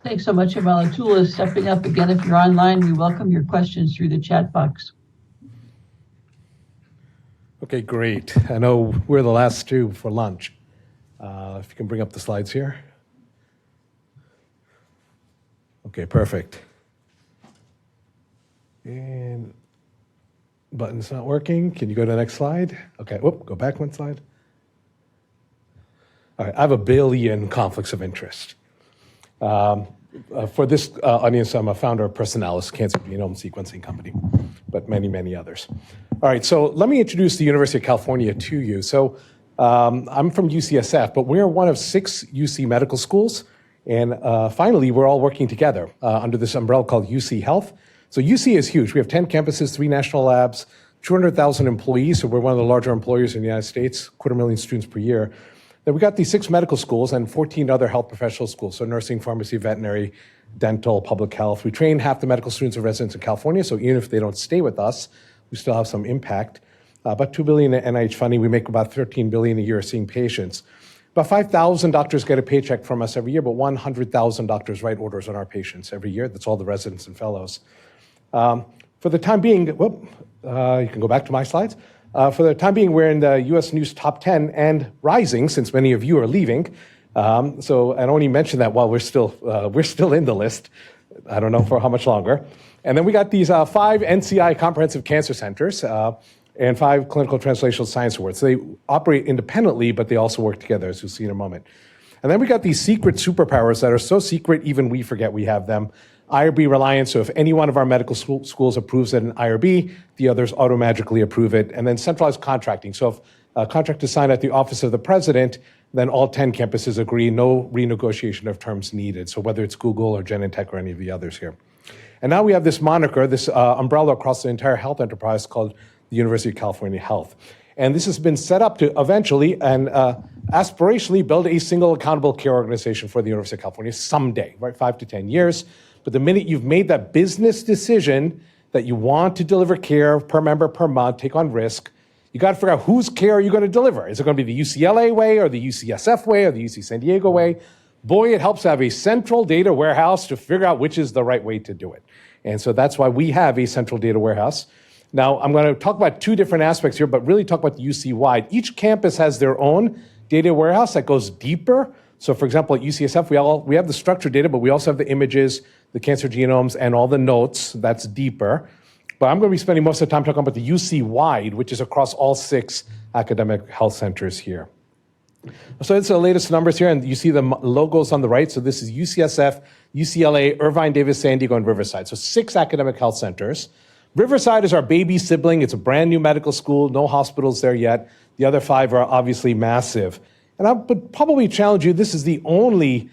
Thanks so much, Amala. Tula is stepping up again. If you're online, we welcome your questions through the chat box. Okay, great. I know we're the last two for lunch. If you can bring up the slides here. Okay, perfect. And button's not working. Can you go to the next slide? Okay, whoop, go back one slide. All right, I have a billion conflicts of interest. For this audience, I'm a founder of Personalis, cancer genome sequencing company, but many, many others. All right, so let me introduce the University of California to you. So I'm from UCSF, but we're one of 6 UC medical schools. And finally, we're all working together under this umbrella called UC Health. So UC is huge. We have 10 campuses, 3 national labs, 200,000 employees. So we're one of the larger employers in the United States, 250,000 students per year. Then we got these 6 medical schools and 14 other health professional schools. So nursing, pharmacy, veterinary, dental, public health. We train half the medical students and residents in California. So even if they don't stay with us, we still have some impact. About $2 billion in NIH funding. We make about $13 billion a year seeing patients. About 5,000 doctors get a paycheck from us every year, but 100,000 doctors write orders on our patients every year. That's all the residents and fellows. For the time being, you can go back to my slides. For the time being, we're in the U.S. News top 10 and rising, since many of you are leaving. So I only mention that while we're still in the list. I don't know for how much longer. And then we got these 5 NCI comprehensive cancer centers and 5 clinical translational science awards. They operate independently, but they also work together, as you'll see in a moment. And then we got these secret superpowers that are so secret, even we forget we have them. IRB reliance, so if any one of our medical schools approves it in IRB, the others automagically approve it. And then centralized contracting. So if a contract is signed at the office of the president, then all 10 campuses agree, no renegotiation of terms needed. So whether it's Google or Genentech or any of the others here. And now we have this moniker, this umbrella across the entire health enterprise called the University of California Health. And this has been set up to eventually and aspirationally build a single accountable care organization for the University of California someday, right? 5 to 10 years. But the minute you've made that business decision that you want to deliver care per member per month, take on risk, you got to figure out whose care are you going to deliver. Is it going to be the UCLA way or the UCSF way or the UC San Diego way? Boy, it helps to have a central data warehouse to figure out which is the right way to do it. And so that's why we have a central data warehouse. Now, I'm going to talk about 2 different aspects here, but really talk about the UC-wide. Each campus has their own data warehouse that goes deeper. So for example, at UCSF, we have the structured data, but we also have the images, the cancer genomes, and all the notes. That's deeper. But I'm going to be spending most of the time talking about the UC-wide, which is across all 6 academic health centers here. So it's the latest numbers here, and you see the logos on the right. So this is UCSF, UCLA, Irvine, Davis, San Diego, and Riverside. So 6 academic health centers. Riverside is our baby sibling. It's a brand new medical school, no hospitals there yet. The other 5 are obviously massive. And I would probably challenge you, this is the only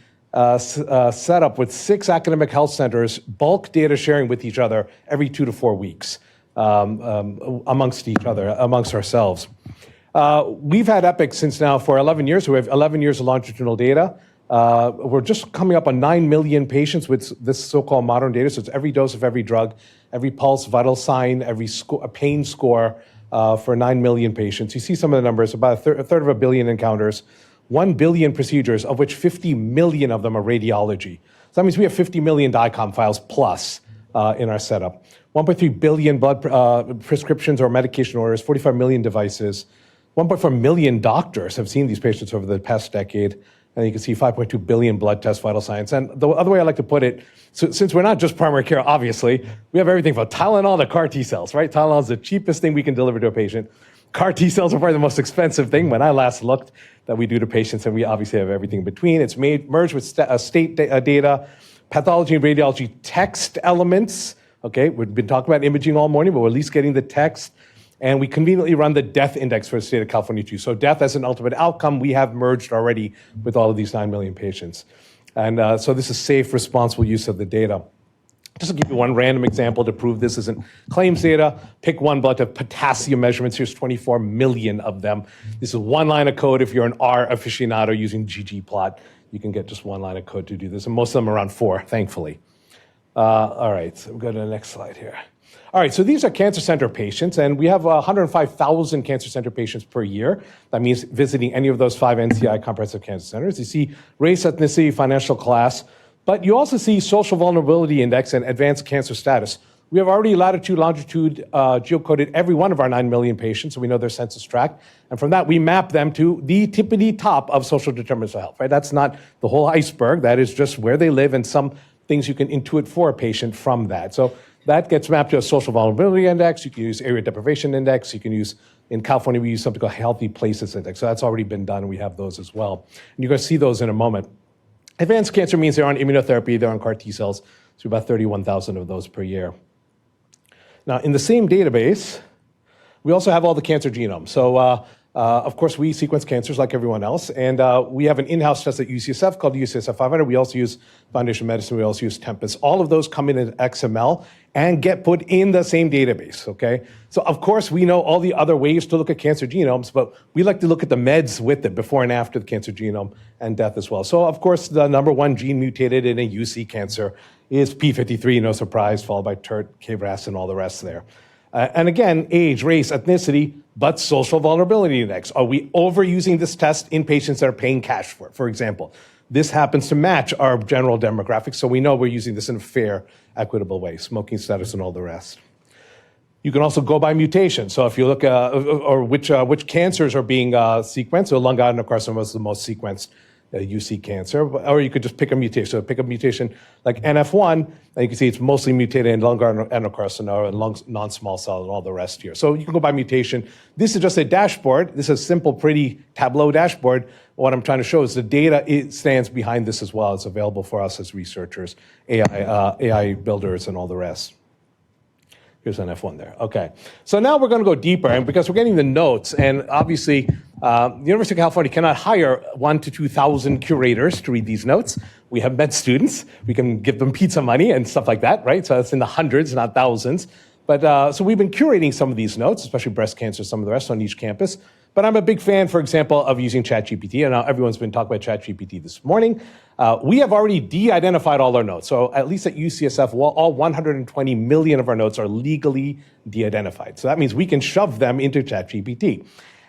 setup with 6 academic health centers, bulk data sharing with each other every 2 to 4 weeks amongst each other, amongst ourselves. We've had Epic since now for 11 years. So we have 11 years of longitudinal data. We're just coming up on 9 million patients with this so-called modern data. So it's every dose of every drug, every pulse, vital sign, every pain score for 9 million patients. You see some of the numbers, about a third of a billion encounters, 1 billion procedures, of which 50 million of them are radiology. So that means we have 50 million DICOM files plus in our setup. 1.3 billion blood prescriptions or medication orders, 45 million devices. 1.4 million doctors have seen these patients over the past decade. And you can see 5.2 billion blood tests, vital signs. And the other way I like to put it, so since we're not just primary care, obviously, we have everything from Tylenol to CAR T cells, right? Tylenol is the cheapest thing we can deliver to a patient. CAR T cells are probably the most expensive thing when I last looked that we do to patients, and we obviously have everything in between. It's merged with state data, pathology and radiology text elements. Okay, we've been talking about imaging all morning, but we're at least getting the text. And we conveniently run the death index for the state of California too. So death as an ultimate outcome, we have merged already with all of these 9 million patients. And so this is safe, responsible use of the data. Just to give you one random example to prove this isn't claims data, pick one blood of potassium measurements. Here's 24 million of them. This is one line of code. If you're an R aficionado using ggplot, you can get just one line of code to do this. And most of them are around 4, thankfully. All right, so we'll go to the next slide here. All right, so these are cancer center patients, and we have 105,000 cancer center patients per year. That means visiting any of those 5 NCI comprehensive cancer centers. You see race, ethnicity, financial class. But you also see social vulnerability index and advanced cancer status. We have already latitude, longitude, geocoded every one of our 9 million patients, so we know their census tract. And from that, we map them to the tippity top of social determinants of health, right? That's not the whole iceberg. That is just where they live and some things you can intuit for a patient from that. So that gets mapped to a social vulnerability index. You can use area deprivation index. You can use, in California, we use something called healthy places index. So that's already been done, and we have those as well. And you're going to see those in a moment. Advanced cancer means they're on immunotherapy, they're on CAR T cells. So about 31,000 of those per year. Now, in the same database, we also have all the cancer genomes. So, of course, we sequence cancers like everyone else, and we have an in-house test at UCSF called UCSF 500. We also use Foundation Medicine. We also use Tempus. All of those come in as XML and get put in the same database, okay? So, of course, we know all the other ways to look at cancer genomes, but we like to look at the meds with it before and after the cancer genome and death as well. So, of course, the number one gene mutated in a UC cancer is P53, no surprise, followed by TERT, KRAS, and all the rest there. And again, age, race, ethnicity, but social vulnerability index. Are we overusing this test in patients that are paying cash for it? For example, this happens to match our general demographics, so we know we're using this in a fair, equitable way, smoking status and all the rest. You can also go by mutation. So if you look or which cancers are being sequenced, so lung adenocarcinoma is the most sequenced UC cancer, or you could just pick a mutation. So pick a mutation like NF1, and you can see it's mostly mutated in lung adenocarcinoma and lung non-small cell and all the rest here. So you can go by mutation. This is just a dashboard. This is a simple, pretty Tableau dashboard. What I'm trying to show is the data it stands behind this as well. It's available for us as researchers, AI builders, and all the rest. Here's an F1 there. Okay. So now we're going to go deeper, and because we're getting the notes, and obviously the University of California cannot hire 1,000 to 2,000 curators to read these notes. We have med students. We can give them pizza money and stuff like that, right? So it's in the hundreds, not thousands. But so we've been curating some of these notes, especially breast cancer, some of the rest on each campus. But I'm a big fan, for example, of using ChatGPT. And now everyone's been talking about ChatGPT this morning. We have already de-identified all our notes. So at least at UCSF, all 120 million of our notes are legally de-identified. So that means we can shove them into ChatGPT.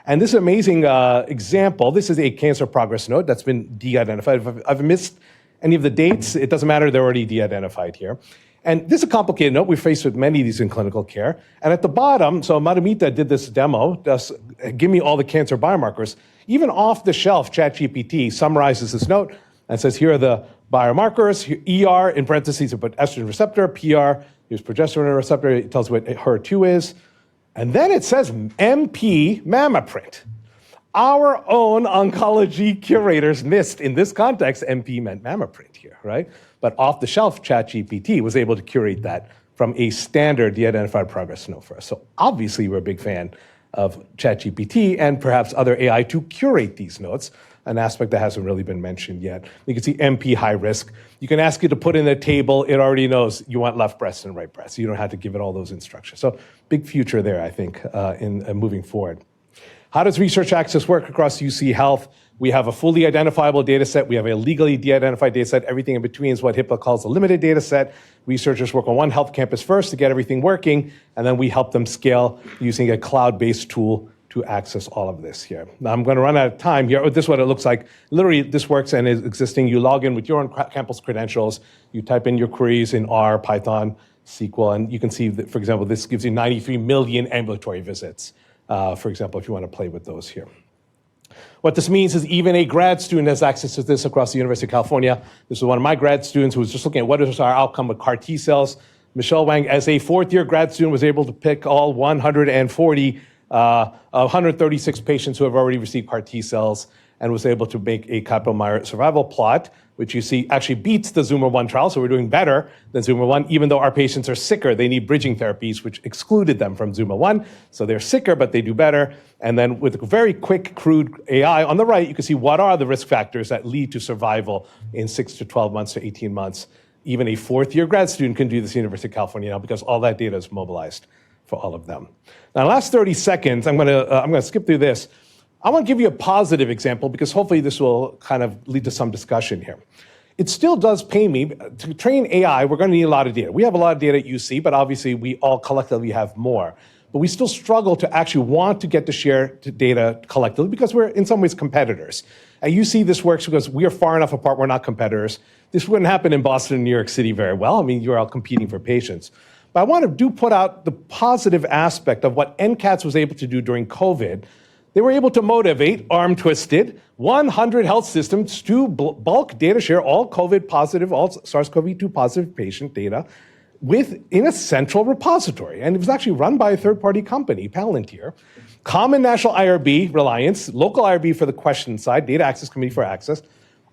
And this amazing example, this is a cancer progress note that's been de-identified. If I've missed any of the dates, it doesn't matter, they're already de-identified here. And this is a complicated note. We're faced with many of these in clinical care. And at the bottom, so Madhumita did this demo, just give me all the cancer biomarkers. Even off the shelf, ChatGPT summarizes this note and says, here are the biomarkers, ER, in parentheses, put estrogen receptor, PR, here's progesterone receptor, it tells what HER2 is. And then it says MP mammaprint. Our own oncology curators missed, in this context, MP meant mammaprint here, right? But off-the-shelf ChatGPT was able to curate that from a standard de-identified progress note for us. So obviously we're a big fan of ChatGPT and perhaps other AI to curate these notes, an aspect that hasn't really been mentioned yet. You can see MP high risk. You can ask it to put in a table. It already knows you want left breast and right breast. You don't have to give it all those instructions. So big future there, I think, in moving forward. How does research access work across UC Health? We have a fully identifiable data set. We have a legally de-identified data set. Everything in between is what HIPAA calls a limited data set. Researchers work on one health campus first to get everything working, and then we help them scale using a cloud-based tool to access all of this here. Now, I'm going to run out of time here. This is what it looks like. Literally, this works and is existing. You log in with your own campus credentials. You type in your queries in R, Python, SQL, and you can see that, for example, this gives you 93 million ambulatory visits. For example, if you want to play with those here. What this means is even a grad student has access to this across the University of California. This is one of my grad students who was just looking at what is our outcome with CAR T cells. Michelle Wang, as a fourth-year grad student, was able to pick all 136 patients who have already received CAR T cells and was able to make a Kaplan-Meier survival plot, which you see actually beats the Zuma-1 trial. So we're doing better than Zuma-1, even though our patients are sicker. They need bridging therapies, which excluded them from Zuma-1. So they're sicker, but they do better. And then with a very quick, crude AI on the right, you can see what are the risk factors that lead to survival in 6 to 12 months to 18 months. Even a fourth-year grad student can do this at the University of California now because all that data is mobilized for all of them. Now, last 30 seconds, I'm going to skip through this. I want to give you a positive example because hopefully this will kind of lead to some discussion here. It still does pay me. To train AI, we're going to need a lot of data. We have a lot of data at UC, but obviously we all collectively have more. But we still struggle to actually want to get to share data collectively because we're in some ways competitors. At UC, this works because we are far enough apart, we're not competitors. this wouldn't happen in Boston and New York City very well. I mean, you're all competing for patients. But I want to put out the positive aspect of what NCATS was able to do during COVID. They were able to motivate, arm twisted, 100 health systems to bulk data share all COVID positive, all SARS-CoV-2 positive patient data in a central repository. And it was actually run by a third-party company, Palantir. Common national IRB reliance, local IRB for the question side, data access committee for access,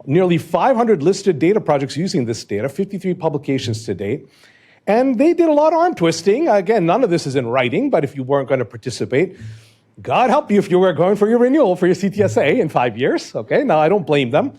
nearly 500 listed data projects using this data, 53 publications to date. And they did a lot of arm twisting. Again, none of this is in writing, but if you weren't going to participate, God help you if you were going for your renewal for your CTSA in 5 years. Okay, now I don't blame them.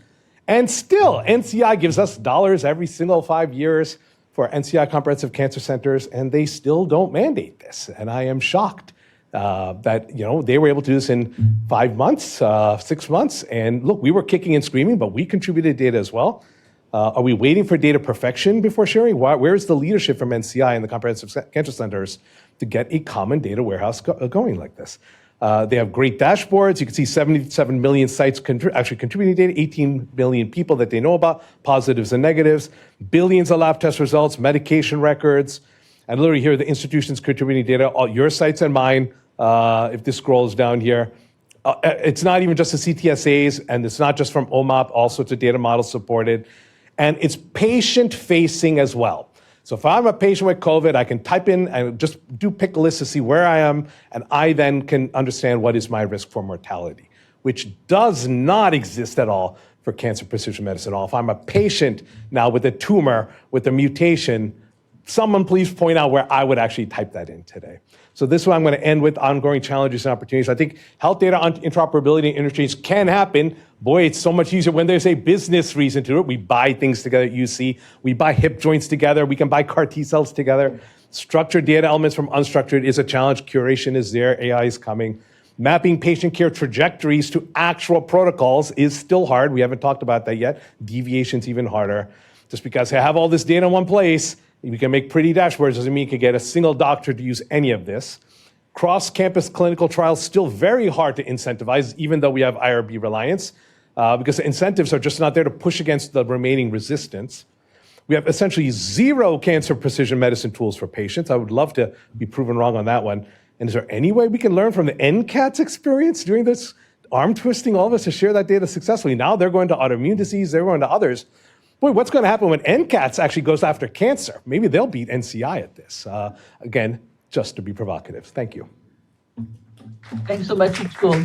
And still, NCI gives us dollars every single 5 years for NCI comprehensive cancer centers, and they still don't mandate this. And I am shocked that they were able to do this in 5 months, 6 months. And look, we were kicking and screaming, but we contributed data as well. Are we waiting for data perfection before sharing? Where's the leadership from NCI and the comprehensive cancer centers to get a common data warehouse going like this? They have great dashboards. You can see 77 million sites actually contributing data, 18 million people that they know about, positives and negatives, billions of lab test results, medication records, and literally here are the institutions contributing data, all your sites and mine. If this scrolls down here, it's not even just the CTSAs, and it's not just from OMOP, all sorts of data models supported. And it's patient-facing as well. So if I'm a patient with COVID, I can type in and just do pick a list to see where I am, and I then can understand what is my risk for mortality, which does not exist at all for cancer precision medicine at all. If I'm a patient now with a tumor, with a mutation, someone please point out where I would actually type that in today. So this is what I'm going to end with, ongoing challenges and opportunities. I think health data interoperability and interchange can happen. Boy, it's so much easier when there's a business reason to it. We buy things together at UC. We buy hip joints together. We can buy CAR T cells together. Structured data elements from unstructured is a challenge. Curation is there. AI is coming. Mapping patient care trajectories to actual protocols is still hard. We haven't talked about that yet. Deviation's even harder. Just because I have all this data in one place, we can make pretty dashboards, doesn't mean you can get a single doctor to use any of this. Cross-campus clinical trials still very hard to incentivize, even though we have IRB reliance, because the incentives are just not there to push against the remaining resistance. We have essentially zero cancer precision medicine tools for patients. I would love to be proven wrong on that one. And is there any way we can learn from the NCATS experience during this arm twisting all of us to share that data successfully? Now they're going to autoimmune disease, they're going to others. Boy, what's going to happen when NCATS actually goes after cancer? Maybe they'll beat NCI at this. Again, just to be provocative. Thank you. Thanks so much, it's cool.